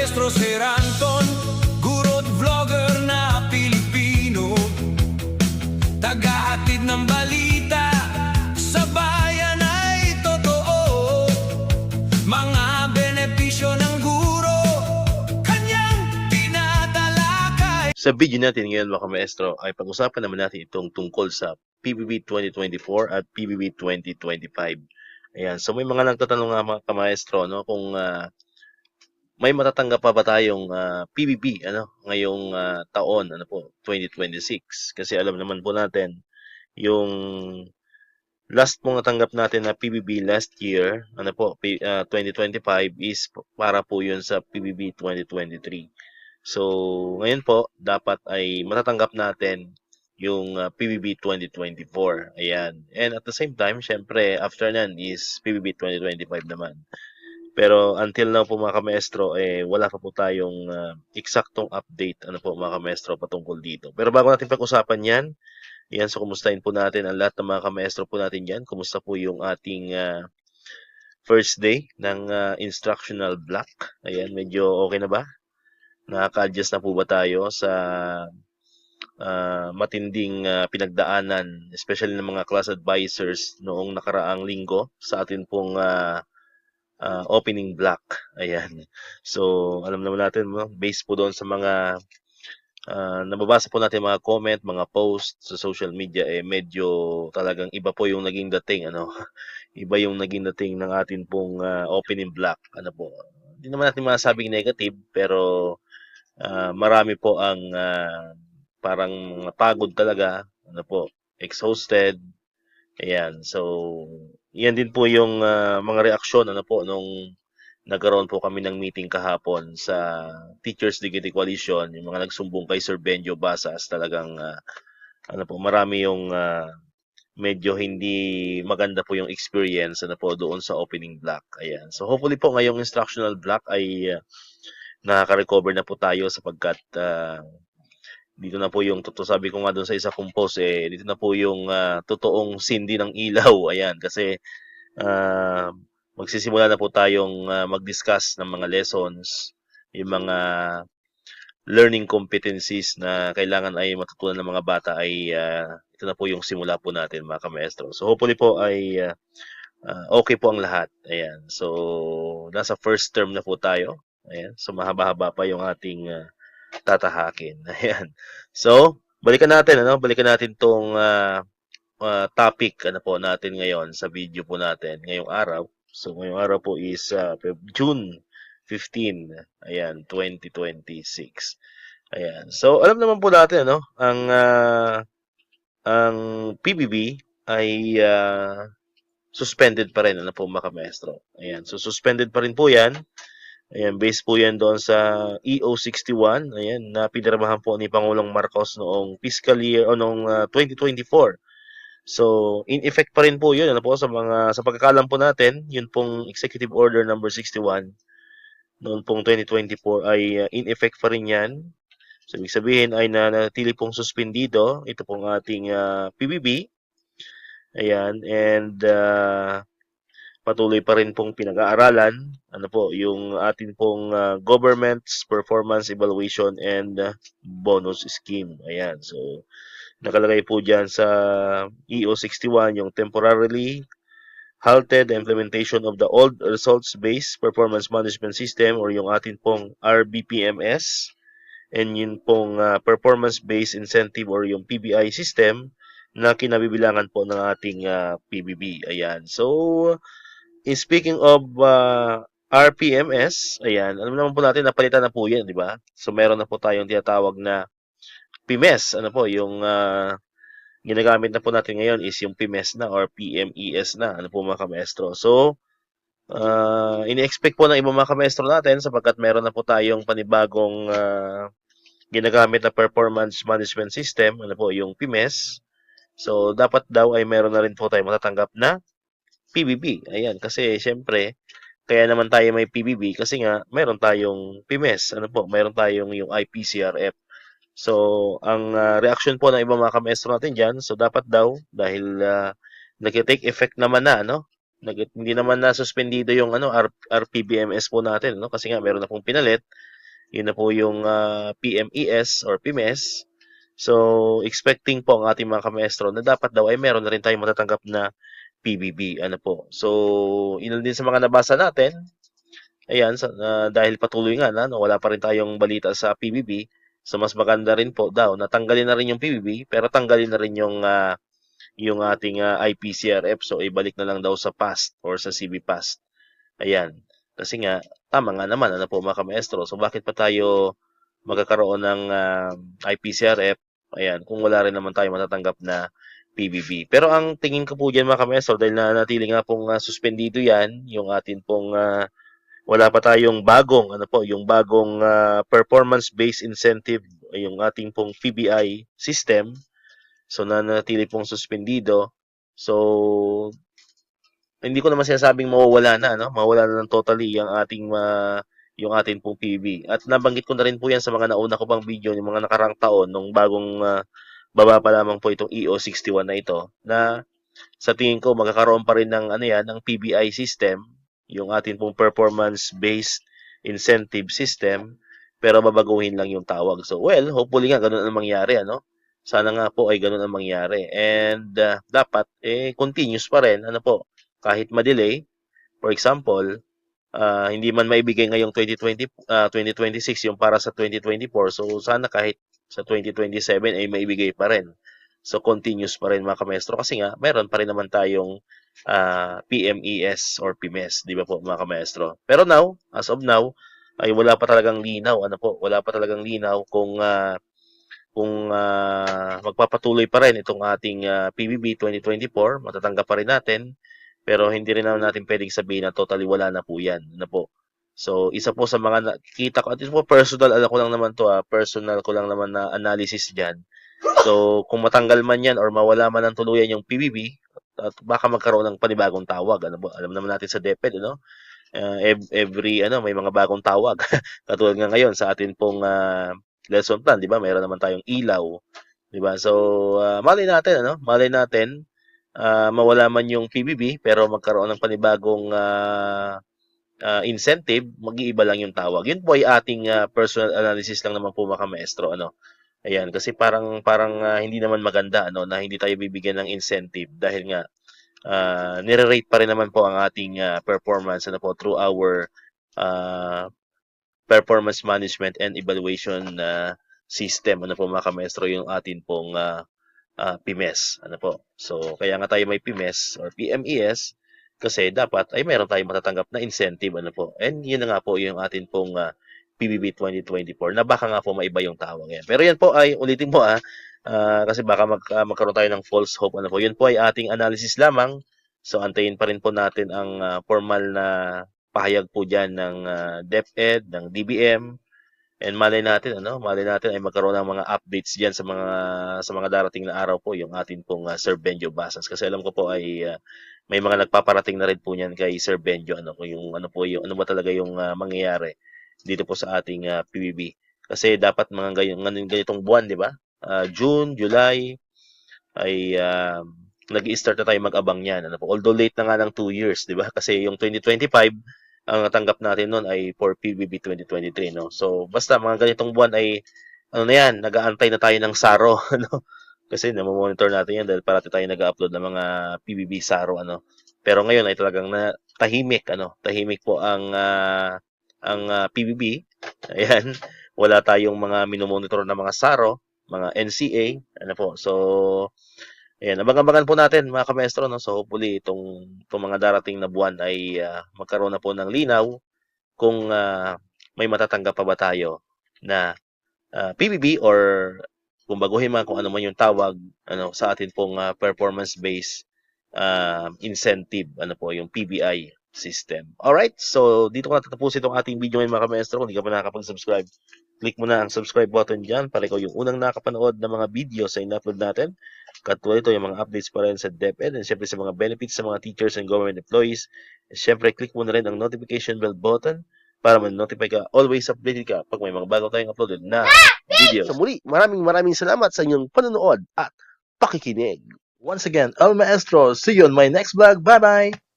Maestro Sir Anton, guro't vlogger na Pilipino, tagahatid ng balita sa bayan ay totoo. Mga benepisyo ng guro, kanyang tinatalakay. Sa video natin ngayon mga maestro ay pag-usapan naman natin itong tungkol sa PBB 2024 at PBB 2025. Ayan, so may mga nagtatanong nga mga kamaestro, no, kung may matatanggap pa ba tayong PBB ngayong taon, 2026. Kasi alam naman po natin yung last pong natanggap natin na PBB last year, 2025 is para po yun sa PBB 2023. So, ngayon po, dapat ay matatanggap natin yung PBB 2024. Ayan. And at the same time, syempre, after nan is PBB 2025 naman. Pero until now po mga kamaestro, wala pa po tayong eksaktong update, mga kamaestro, patungkol dito. Pero bago natin pag-usapan yan, so kumustahin po natin ang lahat ng mga kamaestro po natin dyan. Kumusta po yung ating first day ng instructional block? Ayan, medyo okay na ba? Nakaka-adjust na po ba tayo sa matinding pinagdaanan, especially ng mga class advisors noong nakaraang linggo sa atin pong opening block? Ayan. So, alam naman natin, based po doon sa mga nababasa po natin mga comment, mga post sa social media, medyo talagang iba po yung naging dating, Iba yung naging dating ng atin pong opening block, Hindi naman natin masabing negative, pero marami po ang parang pagod talaga, exhausted. Ayan. So, yan din po yung mga reaksyon, nung nagkaroon po kami ng meeting kahapon sa Teachers Dignity Coalition, yung mga nagsumbong kay Sir Benjo Basas, talagang marami yung medyo hindi maganda po yung experience doon sa opening block. Ayan. So hopefully po ngayong instructional block ay nakaka-recover na po tayo, sapagkat dito na po yung sabi ko nga doon sa isa kong post, dito na po yung totoong sindi ng ilaw. Ayan, kasi magsisimula na po tayong mag-discuss ng mga lessons, yung mga learning competencies na kailangan ay matutunan ng mga bata, ay ito na po yung simula po natin mga kamaestro. So hopefully po ay okay po ang lahat. Ayan. So nasa first term na po tayo. Ayan. So mahaba-haba pa yung ating tatahakin. Ayan. So balikan natin tong topic natin ngayon sa video po natin ngayong araw. So ngayong araw po is June 15, ayan, 2026. Ayan. So alam naman po natin ang PBB ay suspended pa rin mga kamaestro. Ayan. So suspended pa rin po 'yan. Ayan, based po 'yan doon sa EO 61, ayan, na pinirmahan po ni Pangulong Marcos noong fiscal year o noong 2024. So, in effect pa rin po 'yun sa pagkakalam po natin, 'yun pong Executive Order number 61 noon pong 2024 ay in effect pa rin 'yan. So, ibig sabihin ay nanatili pong suspendido ito pong ating PBB. Ayan, and patuloy pa rin pong pinag-aaralan yung ating pong Government's Performance Evaluation and Bonus Scheme. Ayan, so nakalagay po dyan sa EO 61 yung temporarily halted the implementation of the old results-based performance management system, or yung atin pong RBPMS, and yun pong performance-based incentive or yung PBI system na kinabibilangan po ng ating PBB. Ayan. So, speaking of RPMS, ayan, alam naman po natin napalitan na po yan, di ba? So, meron na po tayong tinatawag na PMES, yung ginagamit na po natin ngayon is yung PMES na or PMES na, mga kamaestro. So, ini-expect po ng ibang mga kamaestro natin, sapagkat meron na po tayong panibagong ginagamit na performance management system, yung PMES. So, dapat daw ay meron na rin po tayo matatanggap na PBB. Ayan, kasi syempre, kaya naman tayo may PBB kasi nga meron tayong PMES, meron tayong yung IPCRF. So, ang reaction po ng ibang mga kamaestro natin dyan, so dapat daw, dahil nag-take effect naman na, hindi naman na suspendido yung RPBMS po natin, kasi nga meron na pong pinalit. Yun na po yung PMES or PMES. So, expecting po ang ating mga kamaestro na dapat daw ay meron na rin tayong matatanggap na PBB. Ano po. So, yun din sa mga nabasa natin. Ayan, dahil patuloy nga na, no, wala pa rin tayong balita sa PBB. So, mas maganda rin po daw na tanggalin na rin yung PBB, pero tanggalin na rin yung ating IPCRF. So, ibalik na lang daw sa past or sa CB past. Ayan. Kasi nga, tama nga naman, ano po mga kamaestro. So, bakit pa tayo magkakaroon ng IPCRF? Ayan, kung wala rin naman tayo matatanggap na PBB. Pero ang tingin ko po dyan mga kamaestro, dahil nanatili nga pong suspendido yan, yung atin pong wala pa tayong bagong, ano po, yung bagong performance-based incentive, yung ating pong PBI system. So, nanatili pong suspendido. So, hindi ko naman sinasabing mawawala na, no? Mawawala na ng totally yung ating pong PB. At nabanggit ko na rin po yan sa mga nauna ko pang video, yung mga nakarang taon, nung bagong baba pa lamang po itong EO61 na ito, na sa tingin ko magkakaroon pa rin ng, ano yan, ng PBI system, yung ating pong performance-based incentive system, pero babaguhin lang yung tawag. So, well, hopefully nga ganun ang mangyari, ano? Sana nga po ay ganun ang mangyari. And dapat, continuous pa rin, ano po, kahit ma-delay. For example, hindi man maibigay ngayong 2026 yung para sa 2024. So, sana kahit sa 2027 ay maibigay pa rin. So, continuous pa rin mga kamestro. Kasi nga, meron pa rin naman tayong PMES or PMES, di ba po mga kamestro? Pero now, as of now, ay wala pa talagang linaw. Ano po? Wala pa talagang linaw kung magpapatuloy pa rin itong ating PBB 2024, matatanggap pa rin natin. Pero hindi rin naman natin pwedeng sabihin na totally wala na po yan. Ano po? So, isa po sa mga nakita ko, at ito po personal, alam ko lang naman to, personal ko lang naman na analysis dyan. So, kung matanggal man yan or mawala man ng tuluyan yung PBB, at baka magkaroon ng panibagong tawag. Ano po? Alam naman natin sa DepEd, ano? Every, may mga bagong tawag. Katulad nga ngayon sa atin pong lesson plan, di ba? Mayroon naman tayong ilaw, di ba? So, malay natin, Malay natin, mawala man yung PBB pero magkaroon ng panibagong incentive, mag-iiba lang yung tawag. Yun po ay ating personal analysis lang naman po mga maestro, ano. Ayan, kasi parang hindi naman maganda, ano, na hindi tayo bibigyan ng incentive dahil nga nire-rate pa rin naman po ang ating performance, ano po, through our performance management and evaluation system, ano po mga maestro, yung atin pong PMES. Ano po? So, kaya nga tayo may PMES or PMES kasi dapat ay meron tayong matatanggap na incentive. Ano po? And yun na nga po yung atin pong PBB 2024 na baka nga po maiba yung tawag yan. Pero yan po ay, ulitin po kasi baka magkaroon tayo ng false hope. Ano po? Yun po ay ating analysis lamang. So, antayin pa rin po natin ang formal na pahayag po dyan ng DepEd, ng DBM. And malay natin ay magkaroon ng mga updates diyan sa mga darating na araw po yung atin pong Sir Benjo Basas kasi alam ko po ay may mga nagpaparating na rin po niyan kay Sir Benjo ano ba talaga yung mangyayari dito po sa ating PBB. Kasi dapat mga ganitong buwan, di ba? June, July ay nag-i-start na tayo mag-abang niyan. Ano po? Although late na nga ng 2 years, di ba? Kasi yung 2025 ang natanggap natin noon ay for PBB 2023, no? So, basta mga ganitong buwan ay, nag-aantay na tayo ng SARO, ano? Kasi namomonitor natin yan dahil parati tayo nag-upload ng mga PBB SARO, ano? Pero ngayon ay talagang tahimik po ang PBB. Ayan, wala tayong mga minomonitor na mga SARO, mga NCA, ano po. So, ayan, abang-abangan po natin mga kamestro, no? So hopefully itong mga darating na buwan ay magkaroon na po ng linaw kung may matatanggap pa ba tayo na PBB or kung baguhin man kung ano man yung tawag sa atin pong performance-based incentive, yung PBI system. Alright, so dito ko natatapusin itong ating video ngayon mga kamestro. Kung hindi ka pa nakakapag-subscribe, click mo na ang subscribe button dyan para ikaw yung unang nakapanood ng mga video sa in-upload natin. Katulad ito, yung mga updates pa rin sa DepEd and syempre sa mga benefits sa mga teachers and government employees. And syempre, click mo na rin ang notification bell button para ma-notify ka, always updated ka pag may mga bago tayong uploaded na videos. So muli, maraming salamat sa inyong panonood at pakikinig. Once again, El Maestro, see you on my next vlog. Bye-bye!